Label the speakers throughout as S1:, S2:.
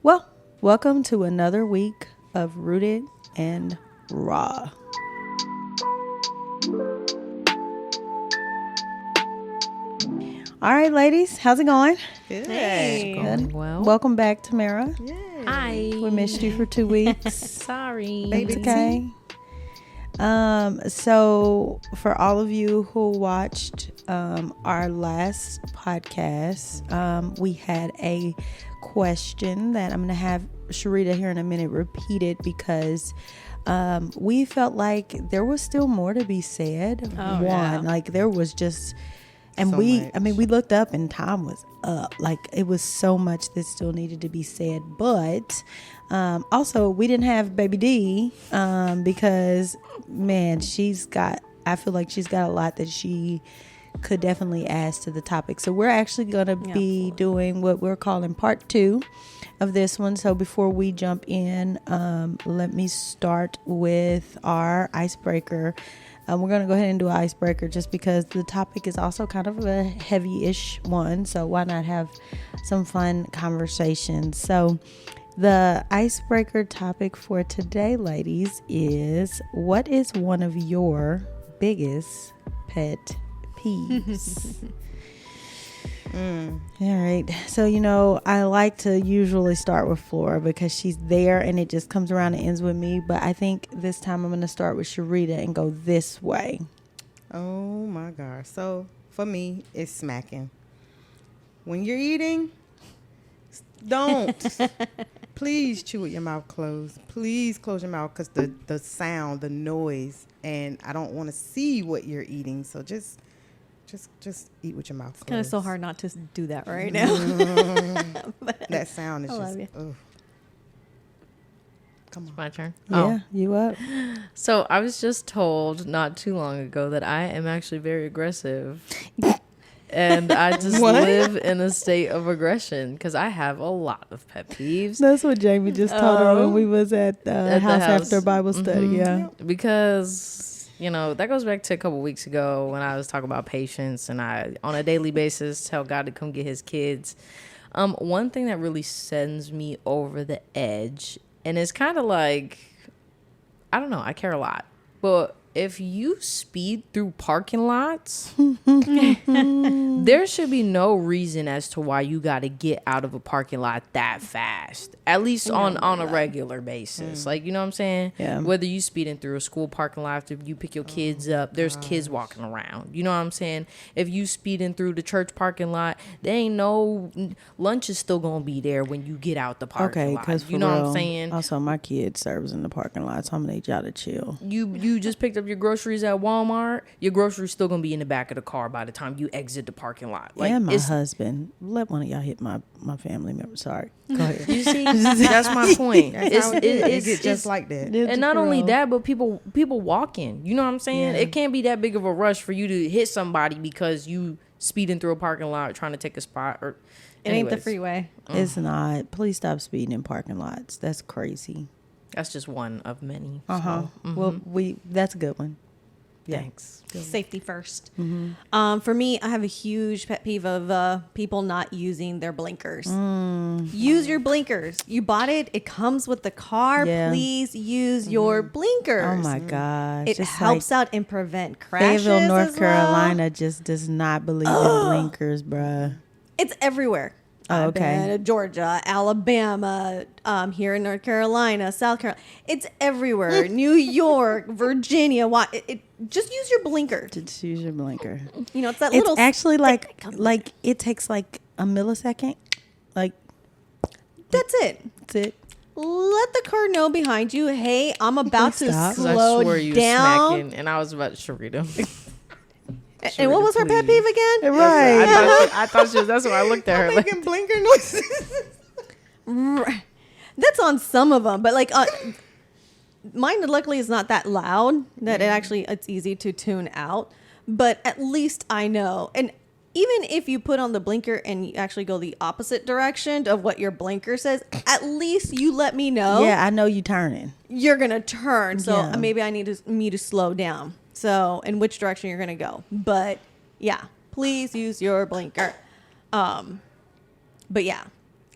S1: Well, welcome to another week of Rooted and Raw. All right, ladies, how's it going?
S2: Good.
S3: Hey.
S1: Good.
S3: Well.
S1: Welcome back, Tamara.
S2: Yay.
S3: Hi.
S1: We missed you for 2 weeks.
S3: Sorry.
S1: It's okay. So for all of you who watched our last podcast, we had a question that I'm going to have Sherita here in a minute repeat it because we felt like there was still more to be said. Like there was just, and
S2: So
S1: we
S2: much.
S1: looked up and time was up. Like it was so much that still needed to be said. But also we didn't have Baby D because man, I feel like she's got a lot that she could definitely add to the topic. So we're actually going to be doing what we're calling part 2 of this one. So before we jump in, let me start with our icebreaker. We're going to go ahead and do an icebreaker just because the topic is also kind of a heavy-ish one. So why not have some fun conversations? So the icebreaker topic for today, ladies, is what is one of your biggest pet peeves? All right. So, I like to usually start with Flora because she's there and it just comes around and ends with me. But I think this time I'm going to start with Sherita and go this way.
S2: Oh my gosh. So for me, it's smacking. When you're eating, don't. Please chew with your mouth closed. Please close your mouth because the sound, the noise, and I don't want to see what you're eating. So just eat with your mouth closed.
S3: It's kind of so hard not to do that right now.
S2: That sound is
S3: I
S2: just,
S3: love you.
S2: ugh. Come on.
S3: My turn.
S1: Yeah, you up?
S3: So I was just told not too long ago that I am actually very aggressive. And I just live in a state of aggression because I have a lot of pet peeves.
S1: That's what Jaemi just told her when we was at the house after Bible study. Yeah.
S3: Because, that goes back to a couple weeks ago when I was talking about patience and I, on a daily basis, tell God to come get his kids. One thing that really sends me over the edge, and it's kind of like, I don't know, I care a lot. But if you speed through parking lots, there should be no reason as to why you got to get out of a parking lot that fast, at least on a regular basis. Like, you know what I'm saying?
S1: Yeah.
S3: Whether you speeding through a school parking lot, if you pick your kids up, there's kids walking around. You know what I'm saying? If you speeding through the church parking lot, there ain't no lunch is still going to be there when you get out the parking lot.
S1: Because
S3: You know what I'm saying?
S1: Also, my kid serves in the parking lot, so I'm going to need y'all to chill.
S3: You just picked up your groceries at Walmart, your groceries still gonna be in the back of the car by the time you exit the parking lot. Like,
S1: and my husband. Let one of y'all hit my family member. Sorry. Go ahead.
S3: You see, that's my point.
S2: That's how it get just like that.
S3: And not only that, but people walking. You know what I'm saying?
S2: Yeah.
S3: It can't be that big of a rush for you to hit somebody because you speeding through a parking lot trying to take a spot. Or
S4: It ain't the
S3: anyways,
S4: freeway.
S1: It's not. Please stop speeding in parking lots. That's crazy.
S3: That's just one of many.
S1: Well, that's a good one. Yeah.
S3: Thanks.
S4: Safety first. For me, I have a huge pet peeve of people not using their blinkers. Use your blinkers. You bought it. It comes with the car.
S1: Yeah.
S4: Please use your blinkers.
S1: Oh my gosh.
S4: It
S1: Just
S4: helps out and prevent crashes.
S1: Fayetteville, North
S4: as well.
S1: Carolina just does not believe in blinkers, bruh.
S4: It's everywhere.
S1: Oh,
S4: I've
S1: okay.
S4: been to Georgia, Alabama, here in North Carolina, South Carolina. It's everywhere. New York, Virginia. Just use your blinker.
S1: Just use your blinker.
S4: It's that
S1: It's
S4: little.
S1: actually
S4: stick that
S1: like
S4: comes-
S1: it takes like a millisecond. Like
S4: That's it.
S1: that's it.
S4: Let the car know behind you, hey, I'm about to
S1: Stop.
S3: 'Cause I
S4: slow
S3: swore you
S4: down.
S3: smacking, and I was about to Sherita.
S4: And what was her pet peeve again?
S1: Right.
S3: I thought she was. That's why I looked at her. Like,
S2: Making blinker noises.
S4: That's on some of them, but like mine luckily is not that loud that it's easy to tune out, but at least I know. And even if you put on the blinker and you actually go the opposite direction of what your blinker says, at least you let me know.
S1: Yeah, I know you turning.
S4: You're going to turn. So
S1: Yeah.
S4: maybe I need me to slow down. So in which direction you're going to go. But yeah, please use your blinker. But yeah.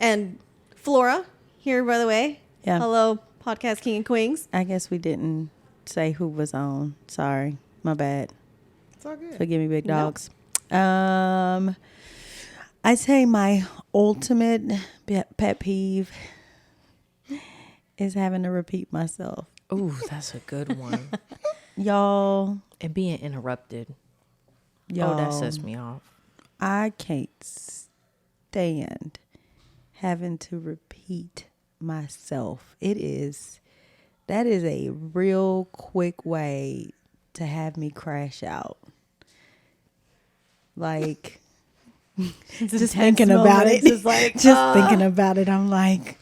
S4: And Flora, here, by the way.
S1: Yeah.
S4: Hello, Podcast King and Queens.
S1: I guess we didn't say who was on. Sorry. My bad.
S2: It's all good.
S1: Forgive me, big dogs. I'd say my ultimate pet peeve is having to repeat myself.
S3: Ooh, that's a good one.
S1: Y'all,
S3: And being interrupted.
S1: y'all,
S3: Oh, that sets me off.
S1: I can't stand having to repeat myself. That is a real quick way to have me crash out. Like, just thinking about it.
S4: Just like,
S1: Thinking about it, I'm like,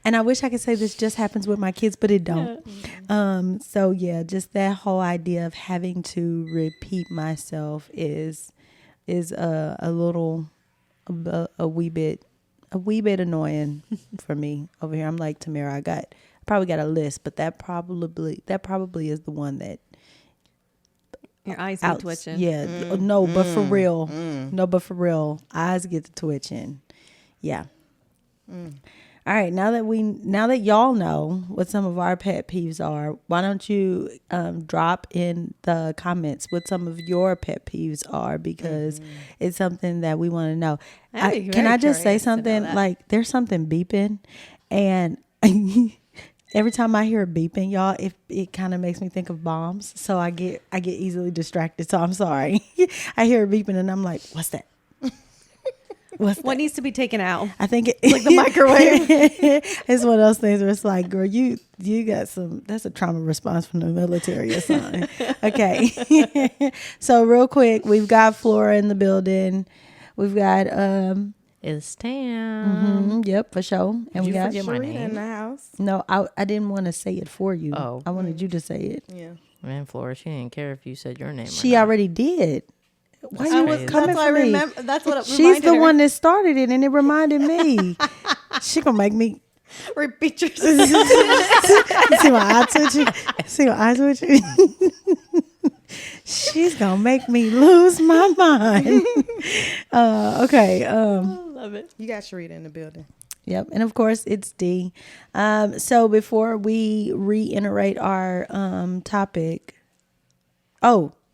S1: and I wish I could say this just happens with my kids, but it don't. So yeah, just that whole idea of having to repeat myself is a wee bit annoying for me over here. I'm like, Tamara, I probably got a list, but that probably is the one that
S4: your eyes are twitching.
S1: Yeah, no, but for real, eyes get to twitching. Yeah. All right, now that y'all know what some of our pet peeves are, why don't you drop in the comments what some of your pet peeves are, because it's something that we want to know. Can I just say something? Like, there's something beeping, and every time I hear a beeping, y'all, it kind of makes me think of bombs. So I get easily distracted. So I'm sorry. I hear a beeping and I'm like, what's that?
S4: What needs to be taken out?
S1: I think
S4: Like the microwave.
S1: It's one of those things where it's like, girl, you got that's a trauma response from the military or something. Okay. So real quick, we've got Flora in the building. We've got
S3: It's Tam.
S1: yep, for sure. And we got
S3: forget my
S2: Sherita
S3: name?
S2: in the house.
S1: No, I didn't want to say it for you.
S3: Oh.
S1: I wanted you to say it.
S2: Yeah.
S3: Man, Flora, she didn't care if you said your name.
S1: She already did. Why
S3: That's
S1: you
S3: crazy.
S1: coming
S4: That's why I
S1: for me?
S4: remember. That's what it
S1: She's
S4: reminded
S1: the
S4: her.
S1: one that started it, and it reminded me. She gonna make me
S4: Repeat yourself.
S1: see my eye twitching. See my eye twitching. She's gonna make me lose my mind. Okay.
S4: Love it.
S2: You got Sherita in the building.
S1: Yep, and of course it's D. So before we reiterate our topic,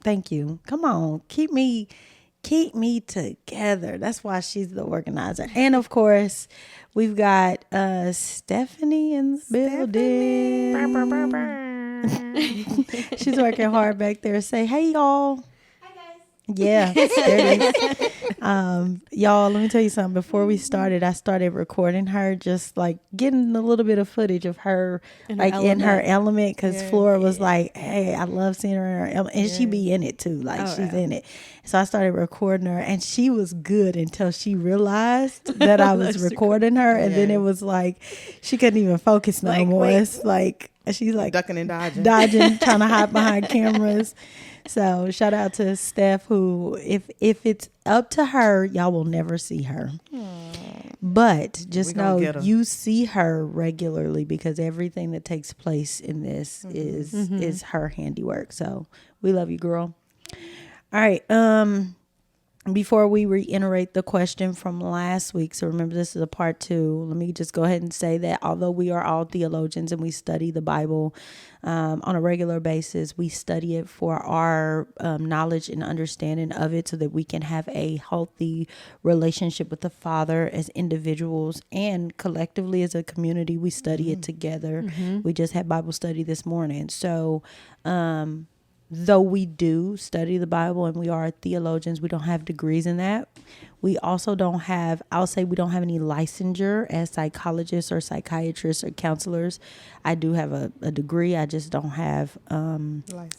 S1: thank you. Come on, keep me together. That's why she's the organizer. And of course, we've got Stephanie in the building. She's working hard back there. Say hey, y'all. Yeah, there it is. Y'all, let me tell you something. Before we started, I started recording her, just like getting a little bit of footage of her, in her element, because Flora was like, "Hey, I love seeing her in her element," and she be in it too, like she's in it. So I started recording her, and she was good until she realized that I was recording her, and then it was like she couldn't even focus no more.
S4: wait.
S1: It's like she's like
S2: Ducking and dodging.
S1: trying to hide behind cameras. So shout out to Steph, who if it's up to her, y'all will never see her. But just know you see her regularly, because everything that takes place in this is her handiwork. So we love you, girl. All right. Before we reiterate the question from last week, so remember this is a part 2, let me just go ahead and say that although we are all theologians and we study the Bible on a regular basis, we study it for our knowledge and understanding of it so that we can have a healthy relationship with the Father as individuals, and collectively as a community. We study it together. We just had Bible study this morning. So though we do study the Bible and we are theologians, we don't have degrees in that. We also don't have, we don't have any licensure as psychologists or psychiatrists or counselors. I do have a degree. I just don't have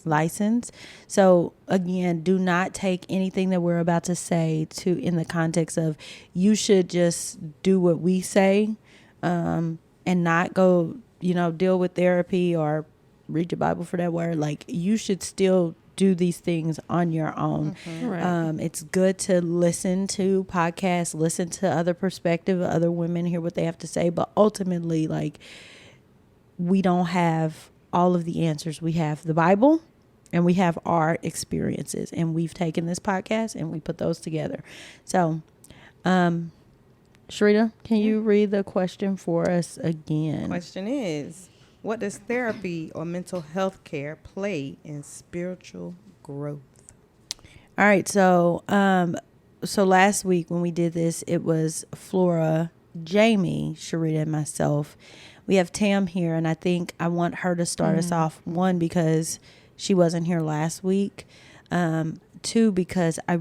S1: license. So again, do not take anything that we're about to say in the context of you should just do what we say and not go, deal with therapy or read your Bible for that word. Like, you should still do these things on your own.
S4: Right.
S1: It's good to listen to podcasts, listen to other perspective, other women, hear what they have to say. But ultimately, like, we don't have all of the answers. We have the Bible and we have our experiences, and we've taken this podcast and we put those together. So, Sherita, can you read the question for us again?
S2: Question is, what does therapy or mental health care play in spiritual growth?
S1: All right, so last week when we did this, it was Flora, Jaemi, Sherita, and myself. We have Tam here, and I think I want her to start us off. One, because she wasn't here last week. Two, because I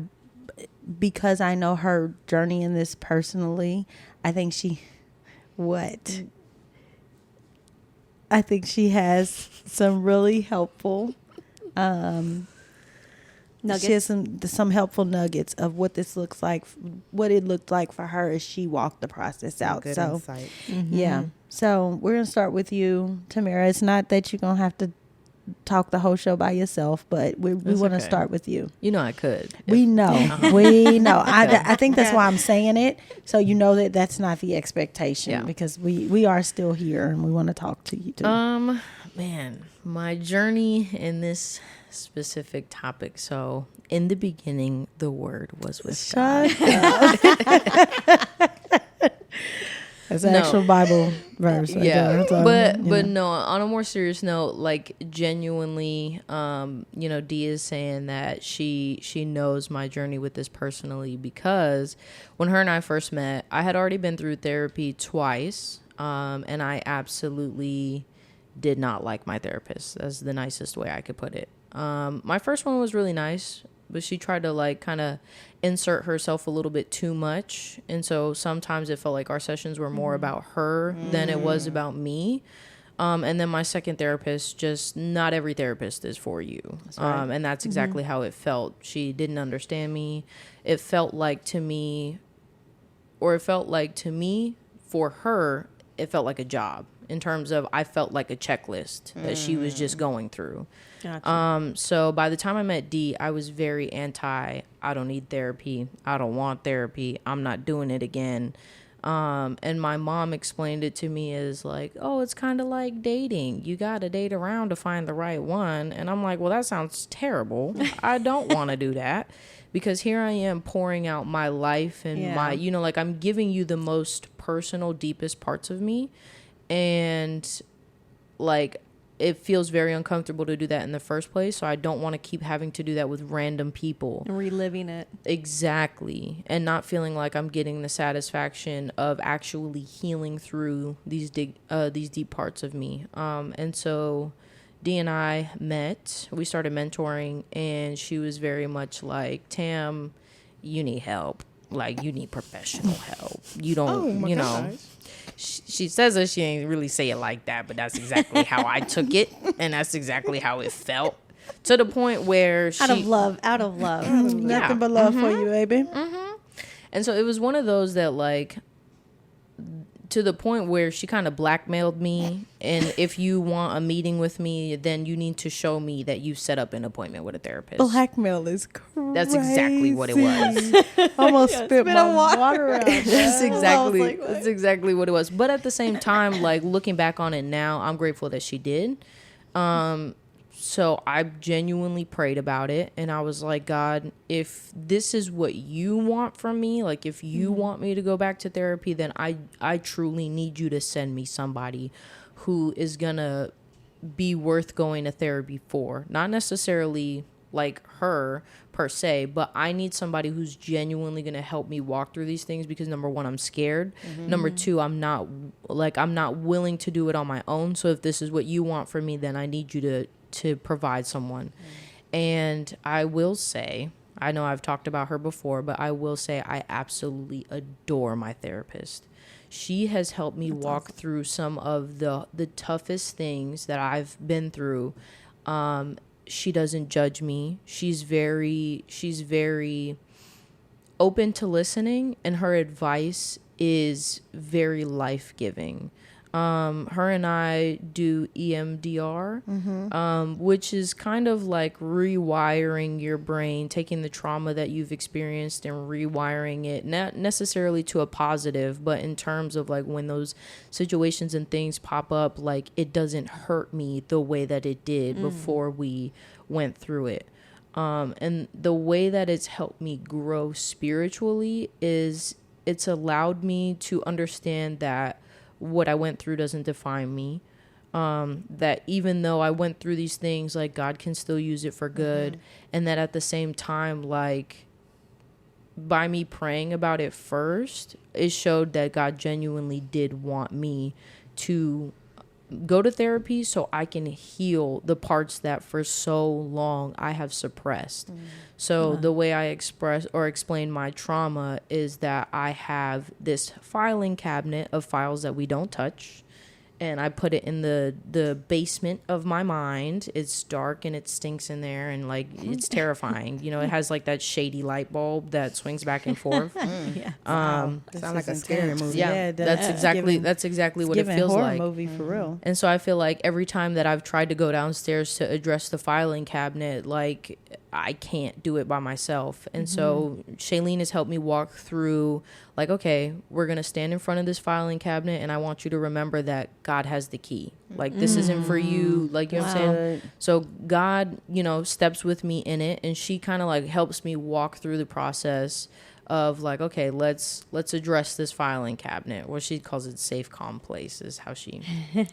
S1: know her journey in this personally. I think she has some really helpful
S4: Nuggets.
S1: she has some helpful nuggets of what this looks like, what it looked like for her as she walked the process out.
S2: Good
S1: So
S2: insight.
S1: yeah. So we're gonna start with you, Tamara. It's not that you're gonna have to talk the whole show by yourself, but we want to
S3: okay.
S1: start with you.
S3: You know I could.
S1: We know. We know. I think that's why I'm saying it. So you know that that's not the expectation,
S3: Yeah.
S1: because we are still here and we want to talk to you too.
S3: Man, my journey in this specific topic. So in the beginning, the word was with God.
S1: Shut up. That's an
S3: No.
S1: actual Bible verse. Right
S3: Yeah,
S1: there. So,
S3: but
S1: you know.
S3: no. On a more serious note, like genuinely, Dee is saying that she knows my journey with this personally, because when her and I first met, I had already been through therapy twice, and I absolutely did not like my therapist. That's the nicest way I could put it. My first one was really nice, but she tried to like kind of insert herself a little bit too much. And so sometimes it felt like our sessions were more about her than it was about me. And then my second therapist, just not every therapist is for you. And that's exactly how it felt. She didn't understand me. It felt like to me, for her, it felt like a job, in terms of I felt like a checklist that she was just going through.
S4: Gotcha.
S3: So by the time I met Dee, I was very I don't need therapy. I don't want therapy. I'm not doing it again. And my mom explained it to me as like, oh, it's kind of like dating. You got to date around to find the right one. And I'm like, well, that sounds terrible. I don't want to do that, because here I am pouring out my life and my, like I'm giving you the most personal, deepest parts of me. And like, it feels very uncomfortable to do that in the first place. So I don't want to keep having to do that with random people.
S4: And reliving it.
S3: Exactly. And not feeling like I'm getting the satisfaction of actually healing through these deep parts of me. And so Dee and I met, we started mentoring, and she was very much like, Tam, you need help. Like, you need professional help. You don't,
S2: gosh.
S3: She says that she ain't really say it like that, but that's exactly how I took it, and that's exactly how it felt, to the point where
S4: Out of love.
S1: Nothing but love for you, baby.
S3: And so it was one of those that, like, to the point where she kind of blackmailed me, and if you want a meeting with me, then you need to show me that you set up an appointment with a therapist.
S1: Blackmail is crazy.
S3: That's exactly what it was.
S1: Almost spit my water out.
S3: That's exactly what it was. But at the same time, like, looking back on it now, I'm grateful that she did. So I genuinely prayed about it, and I was like, God, if this is what you want from me, like if you want me to go back to therapy, then I truly need you to send me somebody who is gonna be worth going to therapy for. Not necessarily like her per se, but I need somebody who's genuinely going to help me walk through these things, because number one, I'm scared. Number two, I'm not willing to do it on my own. So if this is what you want from me, then I need you to provide someone. And I will say, I know I've talked about her before, but I will say I absolutely adore my therapist. She has helped me walk through some of the toughest things that I've been through. She doesn't judge me. She's very open to listening, and her advice is very life-giving. Her and I do EMDR, which is kind of like rewiring your brain, taking the trauma that you've experienced and rewiring it, not necessarily to a positive, but in terms of like when those situations and things pop up, like it doesn't hurt me the way that it did before we went through it. And the way that it's helped me grow spiritually is it's allowed me to understand that what I went through doesn't define me. That even though I went through these things, like, God can still use it for good. And that at the same time, like, by me praying about it first, it showed that God genuinely did want me to go to therapy so I can heal the parts that for so long I have suppressed. So the way I express or explain my trauma is that I have this filing cabinet of files that we don't touch. And I put it in the basement of my mind. It's dark and it stinks in there, and like it's terrifying. You know, it has like that shady light bulb that swings back and forth.
S1: Yeah.
S2: Sound like a scary movie.
S3: Yeah, that's exactly what it feels
S1: horror
S3: like.
S1: Movie for real.
S3: And so I feel like every time that I've tried to go downstairs to address the filing cabinet, like, I can't do it by myself. And so Shailene has helped me walk through, like, okay, we're going to stand in front of this filing cabinet, and I want you to remember that God has the key. Like, this isn't for you. Like, you know what I'm saying? So God, you know, steps with me in it, and she kind of like helps me walk through the process of like, okay, let's address this filing cabinet. What she calls it, safe, calm place is how she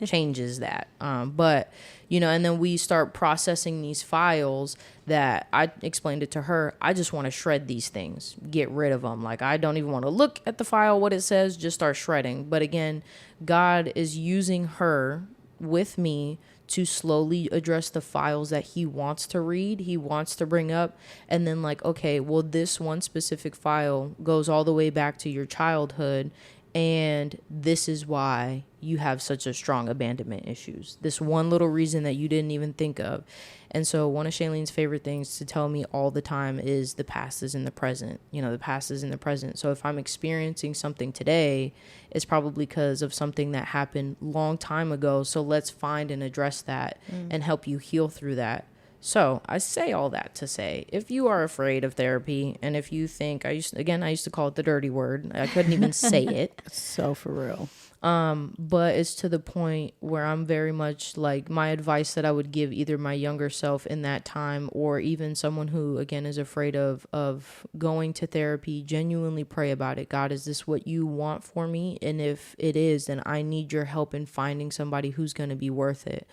S3: changes that. But, you know, and then we start processing these files that I explained it to her. I just want to shred these things, get rid of them. Like, I don't even want to look at the file, what it says, just start shredding. But again, God is using her with me to slowly address the files that he wants to read, he wants to bring up. And then like, okay, well, this one specific file goes all the way back to your childhood, and this is why you have such a strong abandonment issues. This one little reason that you didn't even think of. And so one of Shailene's favorite things to tell me all the time is the past is in the present. You know, the past is in the present. So if I'm experiencing something today, it's probably because of something that happened long time ago. So let's find and address that and help you heal through that. So I say all that to say, if you are afraid of therapy, and if you think, I used to call it the dirty word. I couldn't even say it.
S1: So for real.
S3: But it's to the point where I'm very much like, my advice that I would give either my younger self in that time, or even someone who, again, is afraid of going to therapy, genuinely pray about it. God, is this what you want for me? And if it is, then I need your help in finding somebody who's going to be worth it.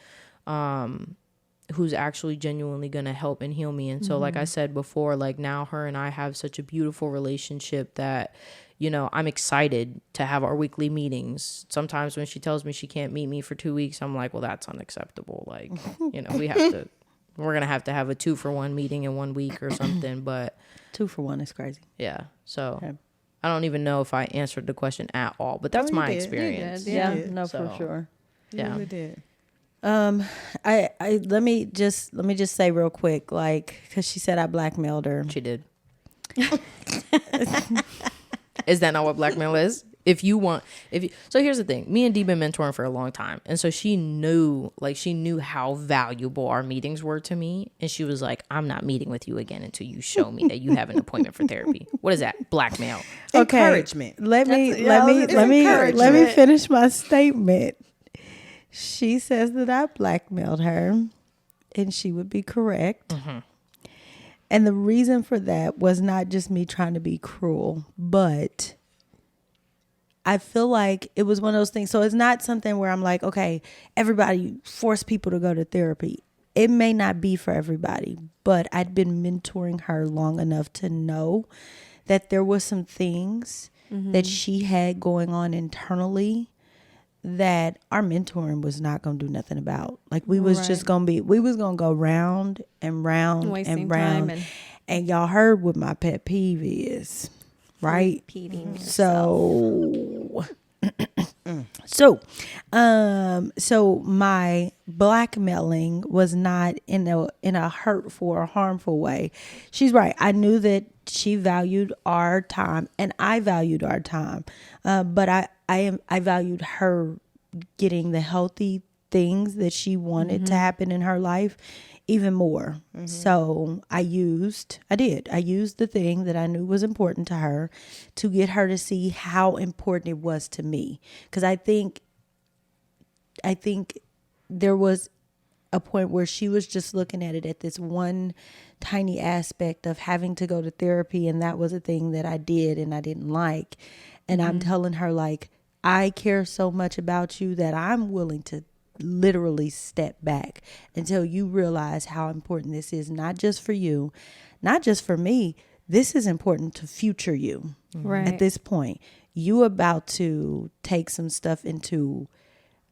S3: Who's actually genuinely going to help and heal me. And so, like I said before, like, now her and I have such a beautiful relationship that, you know, I'm excited to have our weekly meetings. Sometimes when she tells me she can't meet me for 2 weeks, I'm like, well, that's unacceptable. Like, you know, we're going to have a 2-for-1 meeting in 1 week or something. But
S1: 2-for-1 is crazy.
S3: Yeah. So
S1: Okay.
S3: I don't even know if I answered the question at all, but that's my
S2: did.
S3: experience.
S2: You
S1: Yeah,
S2: did.
S1: no,
S3: So,
S1: for sure.
S2: You
S3: Yeah.
S2: really did.
S1: I let me just say real quick, like, because she said I blackmailed her.
S3: She did. Is that not what blackmail is? So here's the thing. Me and Dee been mentoring for a long time. And so she knew how valuable our meetings were to me. And she was like, I'm not meeting with you again until you show me that you have an appointment for therapy. What is that? Blackmail.
S1: Okay.
S2: Encouragement.
S1: Let me
S2: encouragement.
S1: finish my statement. She says that I blackmailed her, and she would be correct. And the reason for that was not just me trying to be cruel, but I feel like it was one of those things. So it's not something where I'm like, okay, everybody force people to go to therapy. It may not be for everybody, but I'd been mentoring her long enough to know that there was some things that she had going on internally that our mentoring was not going to do nothing about. Like, we was just going to go round and round
S4: Wasting
S1: and round.
S4: time
S1: And y'all heard what my pet peeve is, right?
S4: repeating
S1: So my blackmailing was not in a hurtful or harmful way. She's right. I knew that she valued our time, and I valued our time. But I valued her getting the healthy things that she wanted to happen in her life even more. So I used the thing that I knew was important to her to get her to see how important it was to me. Because I think there was a point where she was just looking at it at this one tiny aspect of having to go to therapy, and that was a thing that I did and I didn't like. And I'm telling her, like, I care so much about you that I'm willing to literally step back until you realize how important this is, not just for you, not just for me. This is important to future you.
S4: Right.
S1: At this point, you about to take some stuff into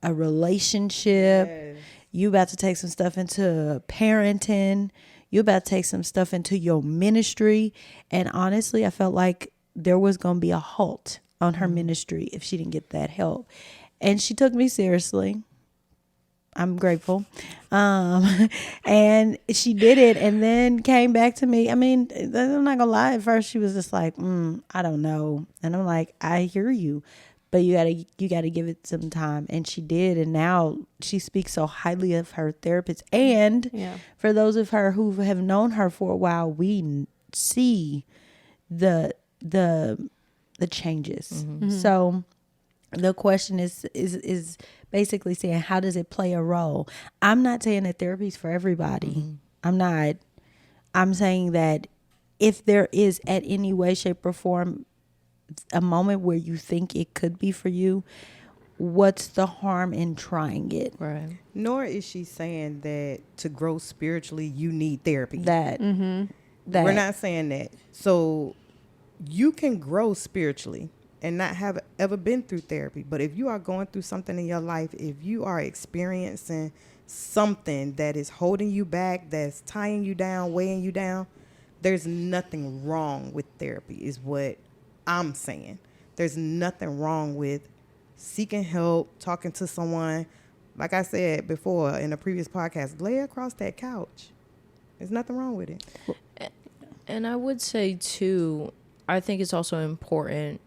S1: a relationship.
S2: Yes.
S1: You about to take some stuff into parenting. You about to take some stuff into your ministry. And honestly, I felt like there was going to be a halt on her ministry if she didn't get that help. And she took me seriously. I'm grateful. And she did it and then came back to me. I mean, I'm not gonna lie. At first she was just like, I don't know. And I'm like, I hear you, but you gotta give it some time. And she did. And now she speaks so highly of her therapist. And for those of her who have known her for a while, we see the changes. So the question is basically saying, how does it play a role? I'm not saying that therapy is for everybody. I'm not. I'm saying that if there is at any way, shape, or form a moment where you think it could be for you, what's the harm in trying it?
S3: Right.
S2: Nor is she saying that to grow spiritually, you need therapy.
S1: That
S2: We're not saying that. So you can grow spiritually and not have ever been through therapy. But if you are going through something in your life, if you are experiencing something that is holding you back, that's tying you down, weighing you down, there's nothing wrong with therapy is what I'm saying. There's nothing wrong with seeking help, talking to someone. Like I said before in a previous podcast, lay across that couch. There's nothing wrong with it.
S3: And I would say, too, I think it's also important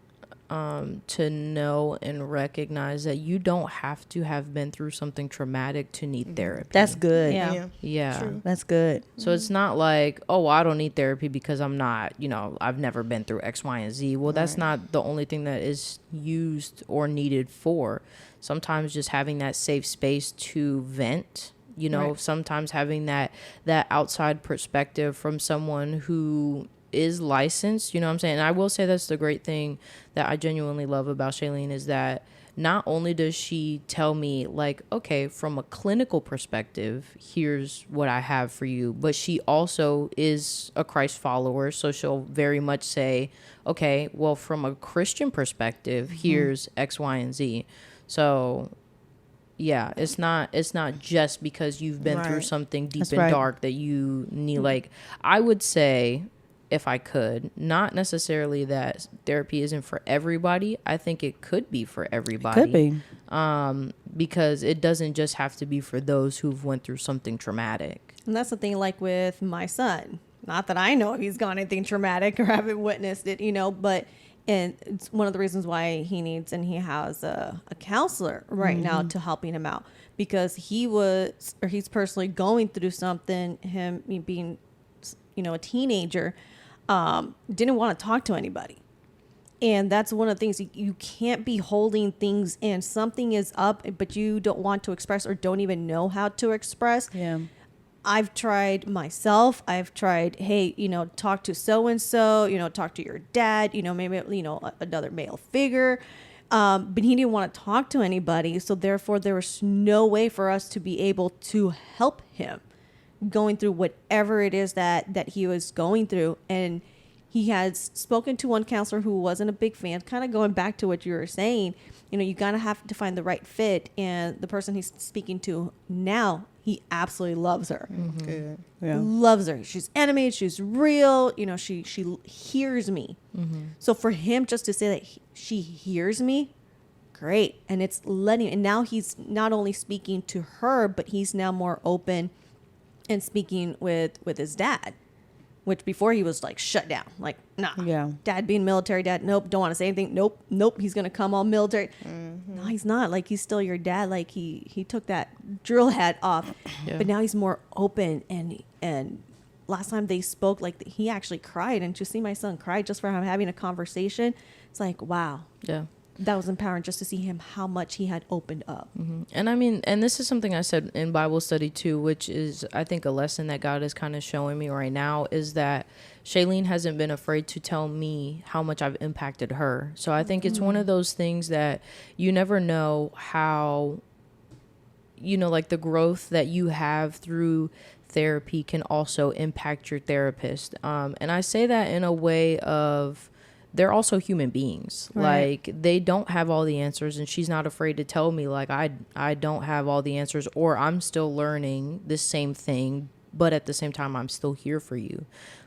S3: to know and recognize that you don't have to have been through something traumatic to need therapy.
S1: That's good.
S3: Yeah.
S2: True.
S1: That's good.
S3: So it's not like, oh, I don't need therapy because I'm not, I've never been through X, Y, and Z. Well, that's not the only thing that is used or needed for. Sometimes just having that safe space to vent, sometimes having that outside perspective from someone who is licensed, you know what I'm saying? And I will say that's the great thing that I genuinely love about Shailene is that not only does she tell me like, okay, from a clinical perspective, here's what I have for you, but she also is a Christ follower. So she'll very much say, okay, well, from a Christian perspective, here's X, Y, and Z. So yeah, it's not just because you've been through something deep and dark that you need, like, I would say, if I could, not necessarily that therapy isn't for everybody. I think it could be for everybody.
S1: Could be.
S3: Because it doesn't just have to be for those who've went through something traumatic.
S4: And that's the thing, like with my son. Not that I know if he's gone anything traumatic or haven't witnessed it, but and it's one of the reasons why he needs and he has a counselor right now to helping him out, because he's personally going through something, him being, a teenager, didn't want to talk to anybody. And that's one of the things, you can't be holding things in. Something is up, but you don't want to express or don't even know how to express.
S1: Yeah.
S4: I've tried myself. I've tried, hey, talk to so-and-so, talk to your dad, maybe, another male figure. But he didn't want to talk to anybody. So therefore, there was no way for us to be able to help him going through whatever it is that he was going through. And he has spoken to one counselor who wasn't a big fan, kind of going back to what you were saying, you gotta have to find the right fit. And the person he's speaking to now, he absolutely loves her.
S2: Good.
S1: Yeah.
S4: Loves her. She's animated. She's real. She hears me. So for him just to say that she hears me, great. And it's and now he's not only speaking to her, but he's now more open and speaking with his dad, which before he was like shut down, like, nah, dad being military, dad, nope, don't want to say anything, nope, he's gonna come all military. No, he's not. Like, he's still your dad. Like, he took that drill hat off, but now he's more open. And last time they spoke, like, he actually cried, and to see my son cry just for him having a conversation, it's like, wow, that was empowering just to see him how much he had opened up.
S3: And I mean, and this is something I said in Bible study too, which is, I think, a lesson that God is kind of showing me right now, is that Shailene hasn't been afraid to tell me how much I've impacted her. So I think it's one of those things that you never know how, you know, like the growth that you have through therapy can also impact your therapist. And I say that in a way of, they're also human beings.
S1: Right.
S3: Like, they don't have all the answers, and she's not afraid to tell me, like, I don't have all the answers, or I'm still learning this same thing, but at the same time, I'm still here for you.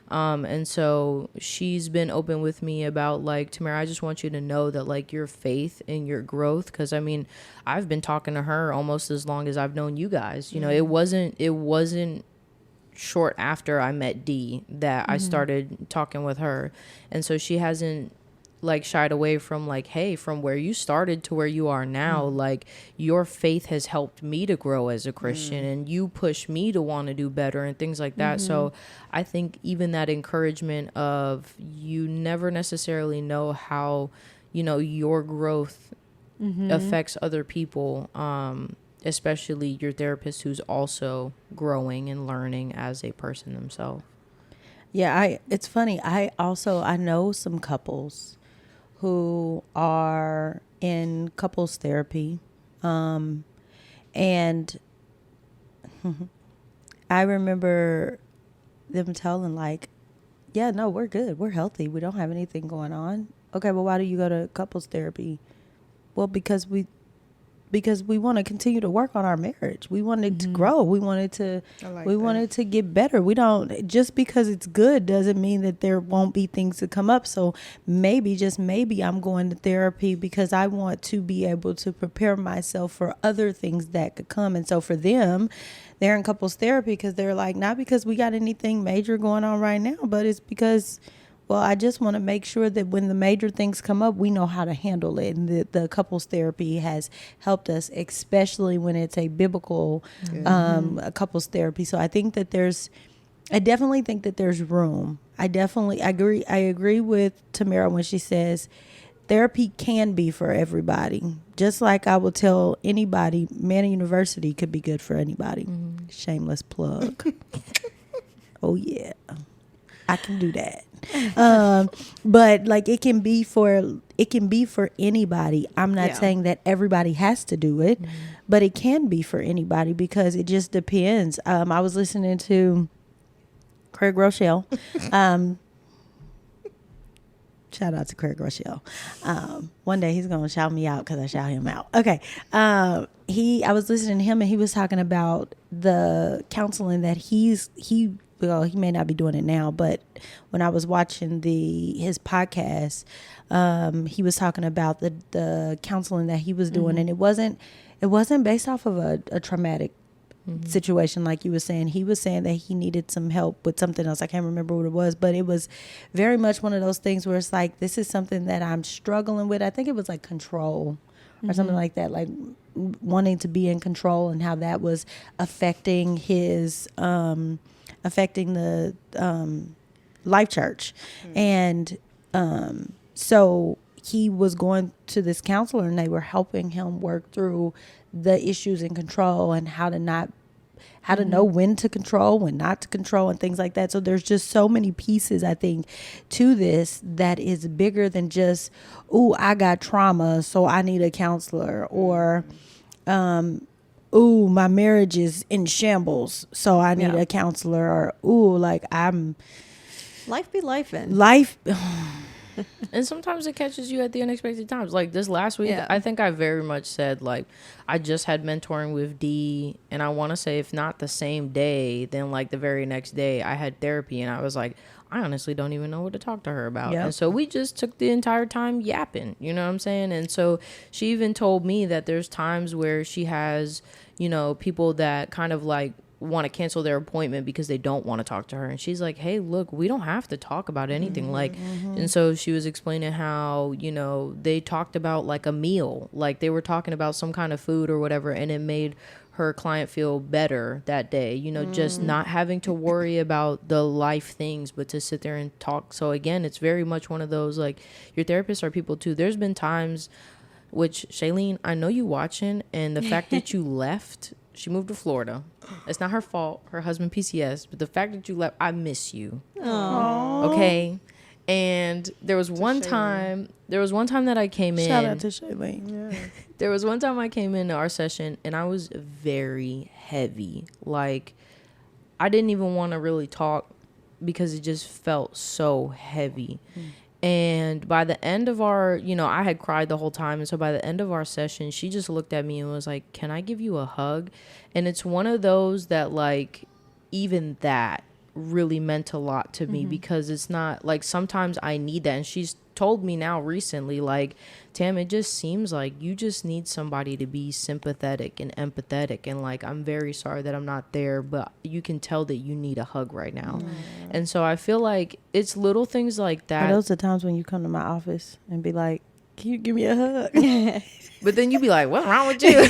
S3: And so she's been open with me about, like, Tamara, I just want you to know that, like, your faith and your growth, because I mean, I've been talking to her almost as long as I've known you guys. You know, it wasn't short after I met Dee that I started talking with her. And so she hasn't, like, shied away from, like, hey, from where you started to where you are now, like, your faith has helped me to grow as a Christian, and you push me to want to do better and things like that. So I think even that encouragement of, you never necessarily know how, you know, your growth affects other people, especially your therapist who's also growing and learning as a person themselves.
S1: Yeah, it's funny. I know some couples who are in couples therapy. And I remember them telling, like, yeah, no, we're good. We're healthy. We don't have anything going on. Okay, well, why do you go to couples therapy? Well, because we want to continue to work on our marriage. We wanted to grow. We wanted to get better. We don't, just because it's good doesn't mean that there won't be things to come up. So maybe, just maybe, I'm going to therapy because I want to be able to prepare myself for other things that could come. And so for them, they're in couples therapy because they're like, not because we got anything major going on right now, but it's because, well, I just want to make sure that when the major things come up, we know how to handle it. And the couples therapy has helped us, especially when it's a biblical a couples therapy. So I think that I definitely think that there's room. I agree with Tamara when she says therapy can be for everybody. Just like I will tell anybody, Manna University could be good for anybody. Shameless plug. Oh, yeah. I can do that. But like, it can be for anybody. I'm not saying that everybody has to do it, but it can be for anybody because it just depends. I was listening to Craig Rochelle. Shout out to Craig Rochelle. One day he's gonna shout me out because I shout him out. Okay. I was listening to him and he was talking about the counseling that he may not be doing it now, but when I was watching his podcast, he was talking about the counseling that he was doing, and it wasn't based off of a traumatic situation like you were saying. He was saying that he needed some help with something else. I can't remember what it was, but it was very much one of those things where it's like, this is something that I'm struggling with. I think it was like control or something like that, like wanting to be in control, and how that was affecting his affecting the Life Church. And so he was going to this counselor, and they were helping him work through the issues in control and how to know when to control, when not to control, and things like that. So there's just so many pieces, I think, to this that is bigger than just, ooh, I got trauma, so I need a counselor, or ooh, my marriage is in shambles, so I need a counselor, or ooh, like
S4: life be lifing.
S1: Life.
S3: And sometimes it catches you at the unexpected times. Like this last week, I think I very much said, like, I just had mentoring with Dee, and I want to say, if not the same day, then like the very next day I had therapy, and I was like, I honestly don't even know what to talk to her about. And so we just took the entire time yapping, you know what I'm saying? And so she even told me that there's times where she has, you know, people that kind of like want to cancel their appointment because they don't want to talk to her, and she's like, hey, look, we don't have to talk about anything. And so she was explaining how, you know, they talked about like a meal, like they were talking about some kind of food or whatever, and it made her client feel better that day, you know, just not having to worry about the life things, but to sit there and talk. So again, it's very much one of those, like, your therapists are people too. There's been times, which Shailene, I know you watching, and the fact that you left She moved to Florida. It's not her fault. Her husband PCS, but the fact that you left, I miss you.
S1: Aww.
S3: Okay. And there was one time that I came in.
S1: Shout out to Shailene.
S2: Yeah.
S3: There was one time I came into our session and I was very heavy. Like, I didn't even want to really talk because it just felt so heavy. And by the end of our, I had cried the whole time. And so by the end of our session, she just looked at me and was like, "Can I give you a hug?" And it's one of those that, like, even that really meant a lot to me because it's not like sometimes I need that. And she's told me now recently, like, "Tam, it just seems like you just need somebody to be sympathetic and empathetic, and like, I'm very sorry that I'm not there, but you can tell that you need a hug right now." And so I feel like it's little things like that.
S1: Are those the times when you come to my office and be like, "Can you give me a hug?"
S3: But then you be like, "What's wrong with you?"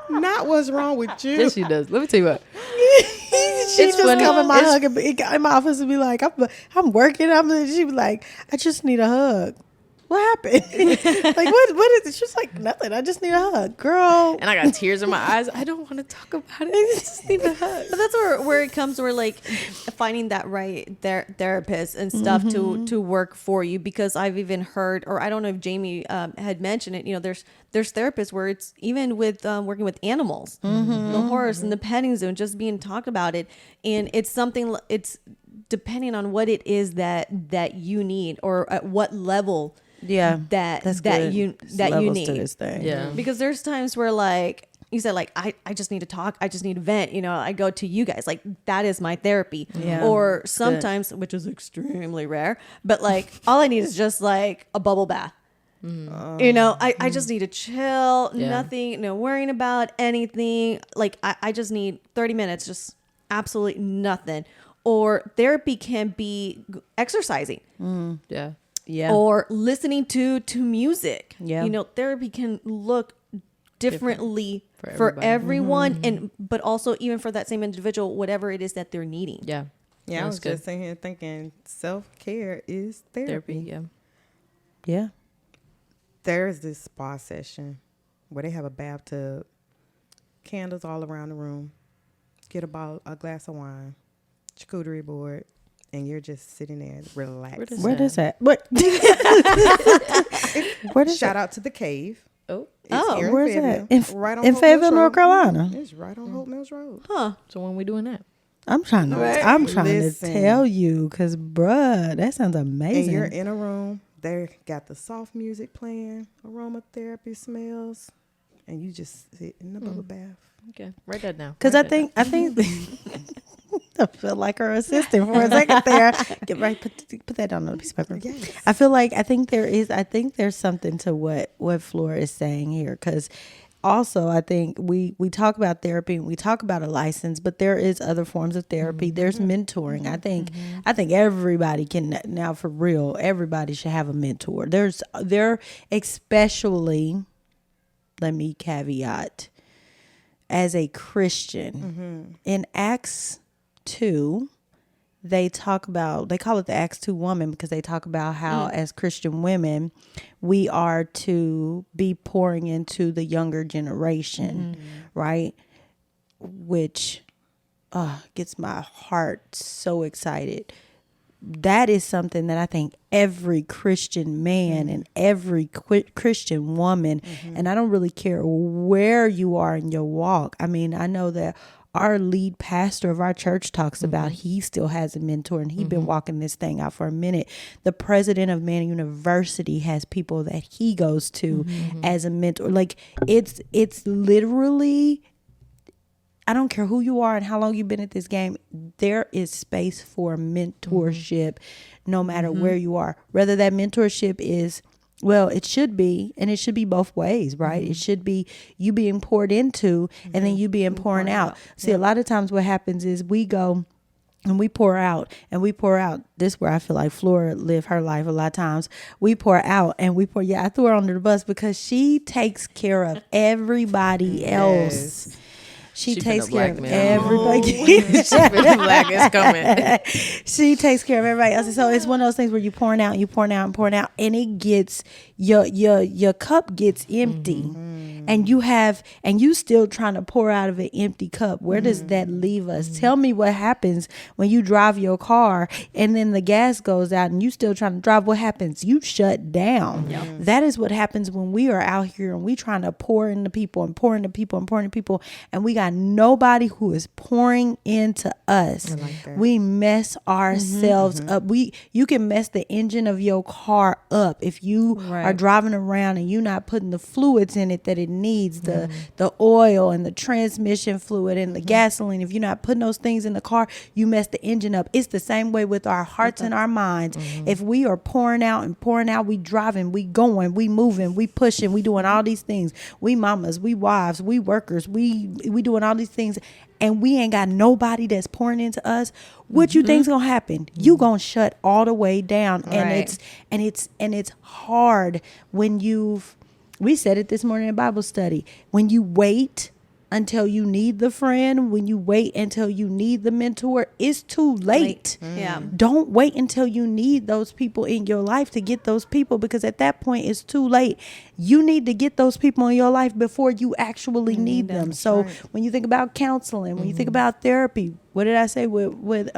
S2: Not what's wrong with you.
S3: Yes, she does. Let me tell you what.
S1: She
S3: It's
S1: just
S3: funny.
S1: come in my
S3: It's-
S1: hug and in my office and be like, I'm working. She be like, "I just need a hug." What happened? Like, what is it? She's like, "Nothing. I just need a hug, girl."
S3: And I got tears in my eyes. I don't want to talk about it. I just need a hug.
S4: But that's where it comes, where like finding that right therapist and stuff to work for you, because I've even heard, or I don't know if Jaemi had mentioned it, there's therapists where it's even with working with animals, the horse and the petting zoo, and just being talked about it, and it's depending on what it is that you need, or at what level that
S1: good.
S4: you
S1: Levels
S4: need
S1: to this thing.
S3: Yeah.
S4: because there's times where, like you said, like I just need to talk, I just need to vent, I go to you guys, like that is my therapy.
S1: Yeah.
S4: Or sometimes, which is extremely rare, but like all I need is just like a bubble bath. I just need to chill,
S3: Yeah.
S4: nothing, no worrying about anything. Like I just need 30 minutes, just absolutely nothing. Or therapy can be exercising.
S3: Yeah.
S1: Yeah.
S4: Or listening to music.
S1: Yeah.
S4: Therapy can look differently
S3: For
S4: for
S3: everybody.
S4: everyone, and but also even for that same individual, whatever it is that they're needing.
S3: Yeah.
S2: Yeah, I
S3: That's
S2: was
S3: good.
S2: just sitting here thinking self-care is therapy.
S3: Yeah.
S1: Yeah.
S2: There's this spa session where they have a bathtub, candles all around the room, get a glass of wine, charcuterie board, and you're just sitting there relaxed.
S1: Where is that? What? Where is
S2: Shout
S1: that?
S2: out to the Cave.
S3: Oh.
S2: It's here in
S1: Where's
S2: Fayetteville.
S1: that?
S2: Right on
S1: In
S2: Hope
S1: Fayetteville,
S2: Mills
S1: North
S2: Road.
S1: Carolina.
S2: It's right on Hope Mills Road.
S4: Huh.
S3: So when we doing that?
S1: I'm trying to.
S2: Right.
S1: I'm trying
S2: Listen.
S1: to tell you, cause bruh, that sounds amazing.
S2: And you're in a room. They got the soft music playing, aromatherapy smells, and you just sit in the bubble bath.
S3: Okay. Write that down.
S1: Because
S3: Write
S1: I think I feel like her assistant for a second there. Put that on a piece of paper.
S2: Yes.
S1: I think there's something to what Flora is saying here, because also I think we talk about therapy and we talk about a license, but there is other forms of therapy. There's mentoring. I think everybody can, now for real, everybody should have a mentor. There especially, let me caveat, as a Christian, in Acts 2, they call it the Acts 2 woman, because they talk about how as Christian women, we are to be pouring into the younger generation, right? Which gets my heart so excited. That is something that I think every Christian man and every Christian woman, and I don't really care where you are in your walk. I mean, I know that our lead pastor of our church talks about he still has a mentor, and he's been walking this thing out for a minute. The president of Man University has people that he goes to as a mentor. Like it's literally, I don't care who you are and how long you've been at this game, there is space for mentorship no matter where you are. Whether that mentorship is, well, it should be, and it should be both ways, right? It should be you being poured into and then you being pouring out. See, a lot of times what happens is we go and we pour out. This is where I feel like Flora lived her life a lot of times. We pour out and we pour. Yeah, I threw her under the bus because she takes care of everybody else. She
S3: She
S1: takes
S3: finna
S1: care of
S3: blackmail
S1: everybody.
S3: Finna black is coming.
S1: She takes care of everybody else. So it's one of those things where you pouring out, and it gets your cup gets empty. And you still trying to pour out of an empty cup. Where does that leave us? Tell me what happens when you drive your car and then the gas goes out and you still trying to drive. What happens? You shut down. That is what happens when we are out here and we trying to pour into people and pour into people and pour into people, and we got nobody who is pouring into us. We mess ourselves up. You can mess the engine of your car up if you are driving around and you're not putting the fluids in it that it needs, the oil and the transmission fluid and the gasoline. If you're not putting those things in the car, you mess the engine up. It's the same way with our hearts and our minds. If we are pouring out, we driving, we going, we moving, we pushing, we doing all these things. We mamas, we wives, we workers, we doing all these things, and we ain't got nobody that's pouring into us. What you think's gonna happen? You gonna shut all the way down. And it's hard when we said it this morning in Bible study. When you wait until you need the friend, when you wait until you need the mentor, it's too late.
S4: Yeah.
S1: Don't wait until you need those people in your life to get those people, because at that point it's too late. You need to get those people in your life before you actually need them. So when you think about counseling, when you think about therapy, what did I say with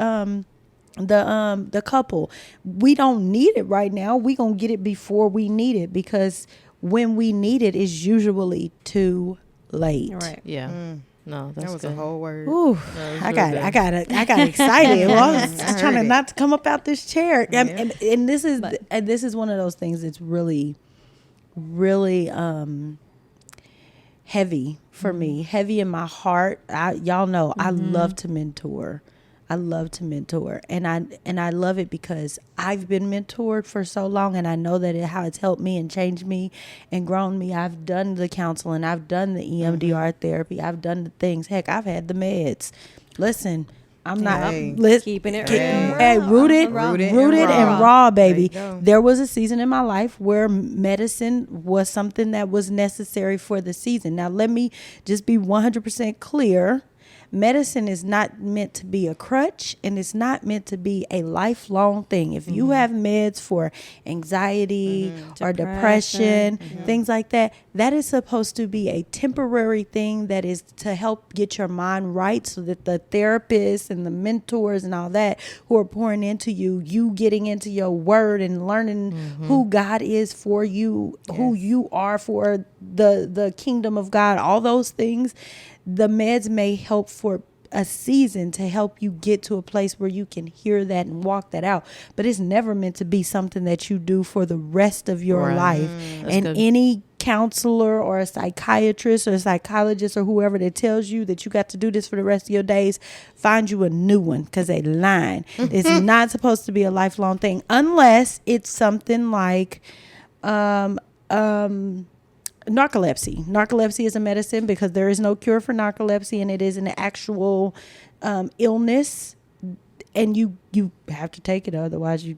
S1: the couple? We don't need it right now. We gonna get it before we need it, because when we need it is usually too late.
S4: Right.
S3: Yeah. No, that's
S2: That was
S3: good.
S2: a whole word.
S1: Ooh, I got excited. Well, I was just trying not to come up out this chair. And this is one of those things that's really, really heavy for me, heavy in my heart. Y'all know I love to mentor. And I love it because I've been mentored for so long, and I know that how it's helped me and changed me and grown me. I've done the counseling, I've done the EMDR therapy, I've done the things. Heck, I've had the meds. Listen, I'm not
S4: Keeping it
S1: rooted and raw, baby.
S2: There you go.
S1: There was a season in my life where medicine was something that was necessary for the season. Now, let me just be 100% clear. Medicine is not meant to be a crutch, and it's not meant to be a lifelong thing. If you have meds for anxiety or depression, things like that, that is supposed to be a temporary thing that is to help get your mind right, so that the therapists and the mentors and all that who are pouring into you getting into your word and learning who God is for you, who you are for the kingdom of God, all those things. The meds may help for a season to help you get to a place where you can hear that and walk that out. But it's never meant to be something that you do for the rest of your life. And any counselor or a psychiatrist or a psychologist or whoever that tells you that you got to do this for the rest of your days, find you a new one, because they lying. It's not supposed to be a lifelong thing, unless it's something like narcolepsy. Narcolepsy is a medicine, because there is no cure for narcolepsy, and it is an actual illness, and you have to take it, otherwise you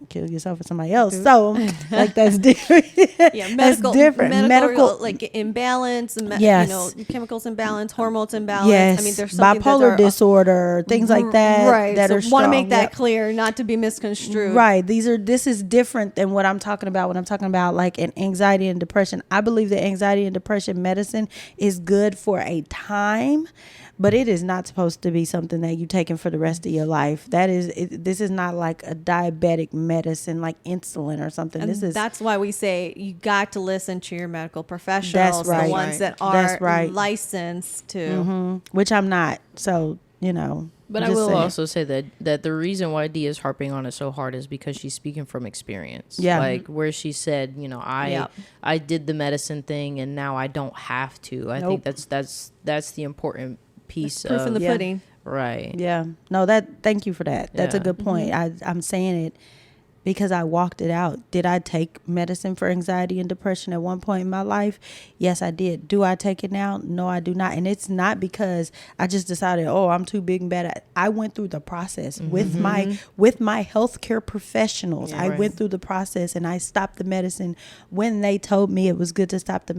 S1: kill yourself or somebody else. So like, that's different. That's different. Medical
S4: like imbalance,
S1: yes.
S4: Chemicals imbalance, hormones imbalance.
S1: Yes.
S4: I mean, there's
S1: bipolar disorder, things like that.
S4: Right.
S1: That
S4: so
S1: are
S4: want to
S1: strong.
S4: make that clear, not to be misconstrued.
S1: Right. This is different than what I'm talking about when I'm talking about like an anxiety and depression. I believe that anxiety and depression medicine is good for a time, but it is not supposed to be something that you're taking for the rest of your life. This is not like a diabetic medicine like insulin or something.
S4: And that's why we say you got to listen to your medical professionals,
S1: That's right.
S4: the ones that are
S1: right.
S4: licensed to.
S1: Which I'm not. So,
S3: But I will also say that the reason why Dee is harping on it so hard is because she's speaking from experience.
S1: Yeah.
S3: Like where she said, I did the medicine thing and now I don't have to. I think that's the important piece.
S4: Proof in the pudding.
S3: Right.
S1: Yeah. No, thank you for that. That's a good point. I'm saying it because I walked it out. Did I take medicine for anxiety and depression at one point in my life? Yes, I did. Do I take it now? No, I do not. And it's not because I just decided, oh, I'm too big and bad. I went through the process with my healthcare professionals. I went through the process, and I stopped the medicine when they told me it was good to stop the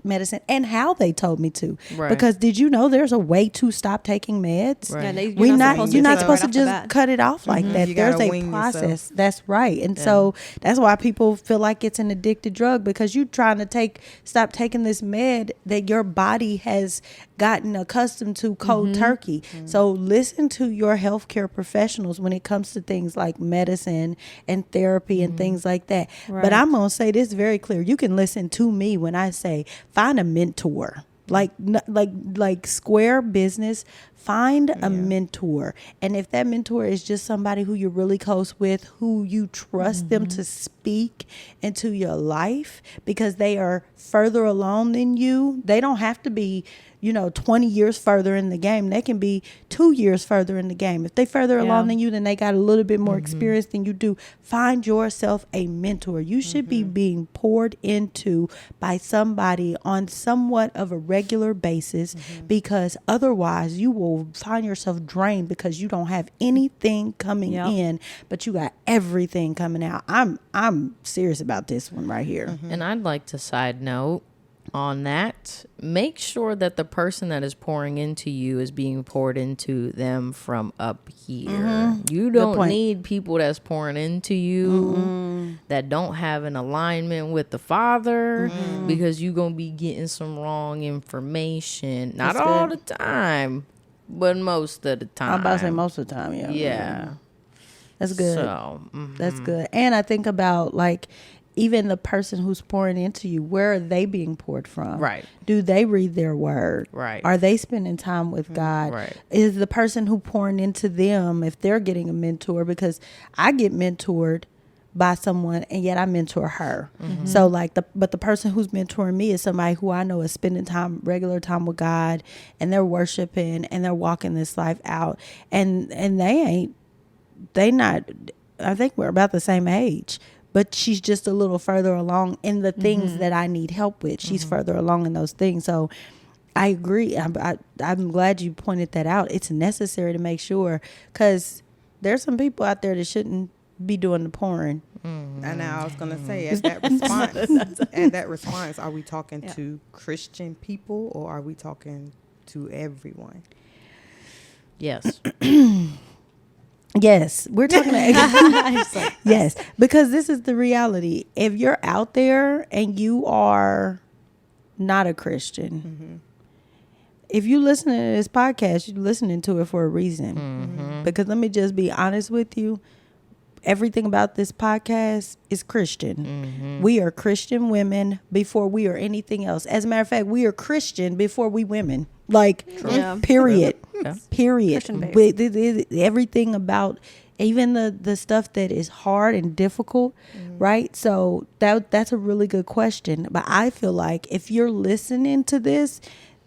S1: medicine, and how they told me to.
S3: Right.
S1: Because did you know there's a way to stop taking meds?
S3: Right.
S4: Yeah,
S1: You're not supposed to
S4: take it right off the
S1: just
S4: bat.
S1: cut it off like that.
S2: You
S1: There's
S2: gotta
S1: a
S2: wean
S1: process.
S2: yourself.
S1: That's right. And so that's why people feel like it's an addicted drug, because you're trying to stop taking this med that your body has gotten accustomed to cold turkey. So listen to your healthcare professionals when it comes to things like medicine and therapy and things like that.
S4: Right.
S1: But I'm going to say this very clear. You can listen to me when I say find a mentor. Like square business, find a mentor. And if that mentor is just somebody who you're really close with, who you trust them to speak into your life, because they are further along than you. They don't have to be 20 years further in the game. They can be 2 years further in the game. If they further along than you, then they got a little bit more experience than you do. Find yourself a mentor. You should be being poured into by somebody on somewhat of a regular basis, because otherwise you will find yourself drained, because you don't have anything coming in, but you got everything coming out. I'm serious about this one right here.
S3: And I'd like to side note on that, make sure that the person that is pouring into you is being poured into them from up here. You don't need people that's pouring into you that don't have an alignment with the Father, because you're going to be getting some wrong information. Not
S1: That's
S3: all
S1: good.
S3: the time, but most of the time.
S1: I'm about to say most of the time,
S3: Yeah.
S1: That's good.
S3: So,
S1: That's good. And I think about, like, even the person who's pouring into you, where are they being poured from?
S3: Right.
S1: Do they read their word?
S3: Right.
S1: Are they spending time with God?
S3: Right.
S1: Is the person who pouring into them, if they're getting a mentor, because I get mentored by someone and yet I mentor her. So but the person who's mentoring me is somebody who I know is spending regular time with God, and they're worshiping and they're walking this life out, and I think we're about the same age, but she's just a little further along in the things that I need help with. She's further along in those things. So I agree. I'm glad you pointed that out. It's necessary to make sure, because there's some people out there that shouldn't be doing the pouring.
S2: And I was going to say, at that response, are we talking to Christian people, or are we talking to everyone?
S3: yes.
S1: Yes, we're talking yes, because this is the reality. If you're out there and you are not a Christian, if you listen to this podcast, you're listening to it for a reason. Because let me just be honest with you. Everything about this podcast is Christian. We are Christian women before we are anything else. As a matter of fact, we are Christian before we women. Like, period. Period. Everything about, even the stuff that is hard and difficult, right? So that's a really good question. But I feel like if you're listening to this,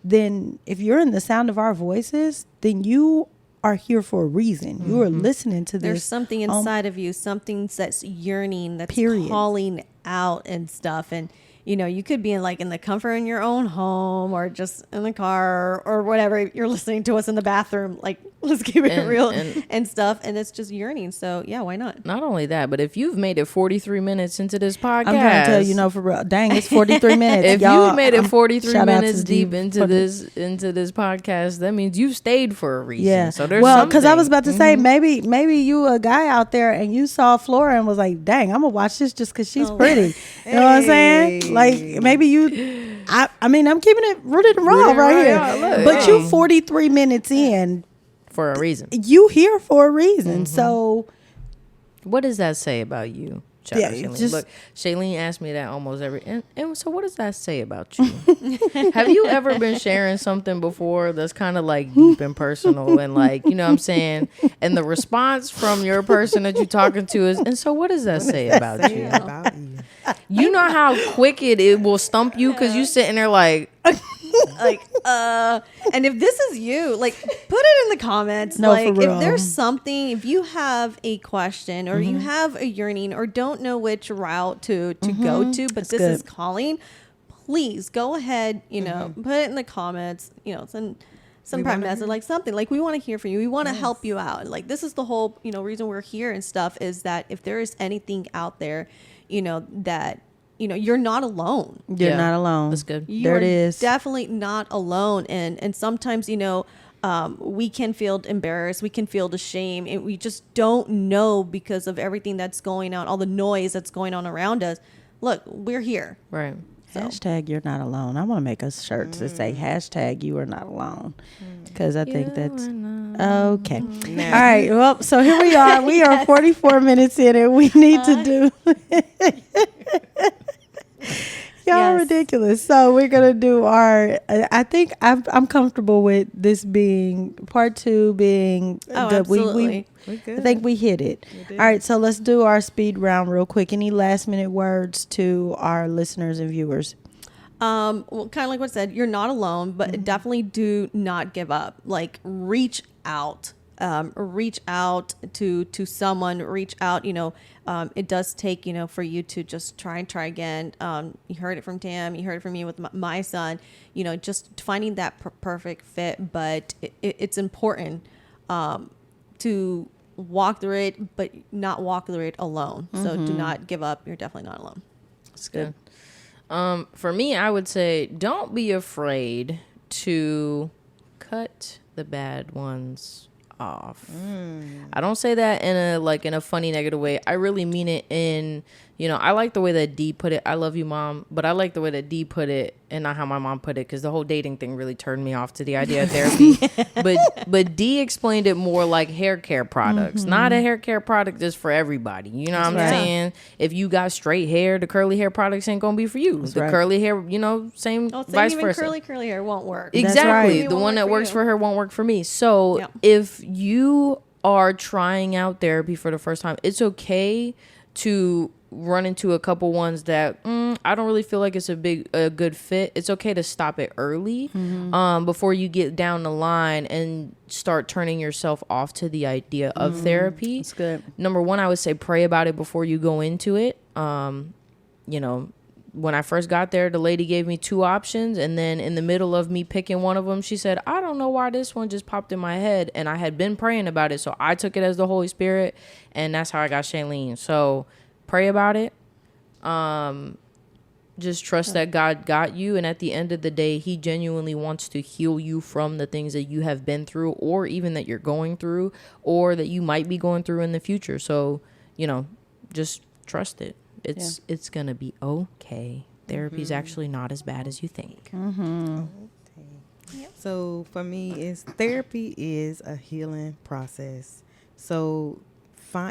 S1: then if you're in the sound of our voices, then you are here for a reason. You are listening to this.
S4: There's something inside of you, something that's yearning, that's
S1: Period.
S4: calling out and stuff. And you could be in the comfort in your own home, or just in the car, or whatever. You're listening to us in the bathroom. Let's keep it real and stuff. And it's just yearning. So yeah, why not?
S3: Not only that, but if you've made it 43 minutes into this podcast,
S1: I'm trying to tell you, for real. Dang, it's 43 minutes.
S3: if
S1: y'all,
S3: you made it 43
S1: shout out to
S3: minutes deep
S1: Steve
S3: into this podcast, that means you stayed for a reason.
S1: Yeah.
S3: So there's
S1: because I was about to say,
S3: Mm-hmm.
S1: maybe you a guy out there and you saw Flora and was like, dang, I'm gonna watch this just because she's pretty. You know what I'm saying? Like, maybe you. I'm keeping it rooted and raw right here.
S3: Yeah, look.
S1: But you 43 minutes in,
S3: for a reason.
S1: you here for a reason. So
S3: What does that say about you? Shout out,
S1: Yeah,
S3: Shailene.
S1: just-
S3: Look, Shailene asked me that almost every. And so, what does that say about you? Have you ever been sharing something before that's kind of deep and personal, and you know what I'm saying? And the response from your person that you're talking to is, and so, what does that say about you?
S2: About you.
S3: You know how quick it will stump you because you sitting there like,
S4: Like, and if this is you, like, put it in the comments.
S1: No,
S4: like,
S1: for real.
S4: if there's something, if you have a question or you have a yearning or don't know which route to go to, but this is calling, please go ahead, you know, put it in the comments, you know, send some private message, like something. Like, we want to hear from you. We want to help you out. Like, this is the whole, you know, reason we're here and stuff, is that if there is anything out there, you know, that, you know, you're not alone.
S1: You're not alone.
S3: That's good.
S1: There it is.
S4: Definitely not alone. And sometimes, you know, we can feel embarrassed. We can feel ashamed. And we just don't know because of everything that's going on, all the noise that's going on around us. Look, we're here.
S3: Right.
S1: Hashtag you're not alone. I want to make a shirt to say hashtag you are not alone, because I think that's okay. All right. Well, so here we are. We are 44 minutes in, and we need to do. Y'all are ridiculous. So we're gonna do our. I think I'm comfortable with this being part 2 being good.
S4: Absolutely.
S2: We're good.
S1: I think we hit it. All right, so let's do our speed round real quick. Any last minute words to our listeners and viewers?
S4: Well, kind of like what I said, you're not alone, but definitely do not give up. Like, reach out to someone, reach out, you know. It does take, you know, for you to just try again. You heard it from Tam, you heard it from me with my son, you know, just finding that perfect fit. But it's important to walk through it, but not walk through it alone. So do not give up. You're definitely not alone.
S3: That's good. For me, I would say don't be afraid to cut the bad ones off. I don't say that in a funny negative way. I really mean it in, you know, I like the way that Dee put it. I love you, Mom, but I like the way that Dee put it and not how my mom put it, because the whole dating thing really turned me off to the idea of therapy. but Dee explained it more like hair care products. Not a hair care product just for everybody. You know what I'm saying? If you got straight hair, the curly hair products ain't gonna be for you. The curly hair, you know, same vice versa.
S4: Curly hair won't work.
S3: Exactly.
S1: Right.
S3: The one that works for her won't work for me. So if you are trying out therapy for the first time, it's okay to run into a couple ones that I don't really feel like it's a good fit. It's okay to stop it early before you get down the line and start turning yourself off to the idea of therapy.
S1: That's good.
S3: Number one, I would say pray about it before you go into it. You know, when I first got there, the lady gave me 2 options, and then in the middle of me picking one of them, she said, I don't know why this one just popped in my head, and I had been praying about it, so I took it as the Holy Spirit, and that's how I got Shailene. So pray about it. Just trust that God got you, and at the end of the day, he genuinely wants to heal you from the things that you have been through, or even that you're going through, or that you might be going through in the future. So, you know, just trust it. It's gonna be okay. Therapy's actually not as bad as you think.
S2: So for me, therapy is a healing process. So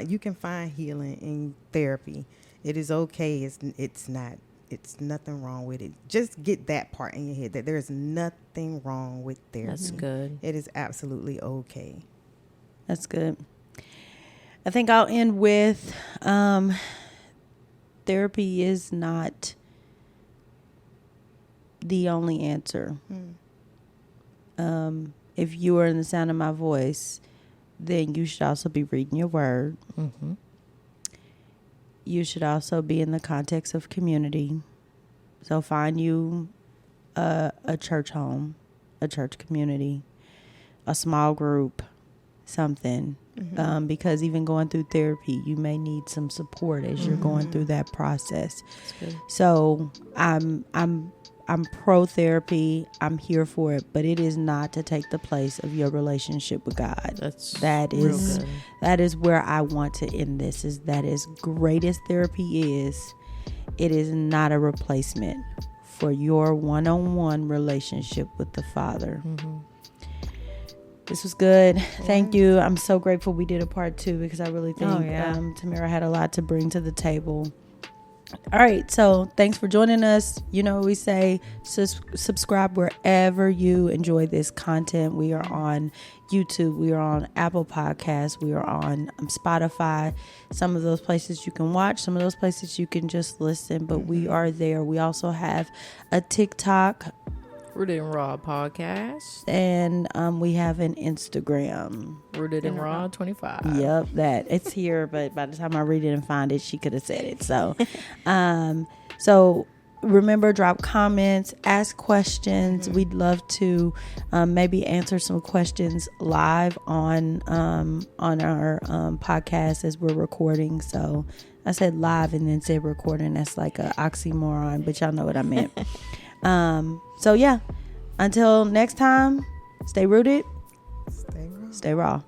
S2: you can find healing in therapy. It is okay. It's nothing wrong with it. Just get that part in your head, that there is nothing wrong with therapy.
S3: That's good.
S2: It is absolutely okay.
S1: That's good. I think I'll end with therapy is not the only answer. If you are in the sound of my voice, then you should also be reading your word. You should also be in the context of community. So find you a church home, a church community, a small group, something. Because even going through therapy, you may need some support as you're going through that process. So I'm pro therapy. I'm here for it, but it is not to take the place of your relationship with God. That is where I want to end this. Is that as great as therapy is, it is not a replacement for your one-on-one relationship with the Father. This was good. Thank you. I'm so grateful we did a part 2, because I really think Tamara had a lot to bring to the table. All right, so thanks for joining us. You know, we say subscribe wherever you enjoy this content. We are on YouTube, we are on Apple Podcasts, we are on Spotify. Some of those places you can watch, some of those places you can just listen, but we are there. We also have a TikTok.
S3: Rooted and Raw podcast.
S1: And we have an Instagram.
S3: Rooted and Raw 25.
S1: Yep, that. It's here, but by the time I read it and find it, she could have said it. So, so remember, drop comments, ask questions. We'd love to maybe answer some questions live on our podcast as we're recording. So I said live and then said recording. That's like an oxymoron, but y'all know what I meant. So yeah, until next time, stay rooted,
S2: Stay raw.
S1: stay raw.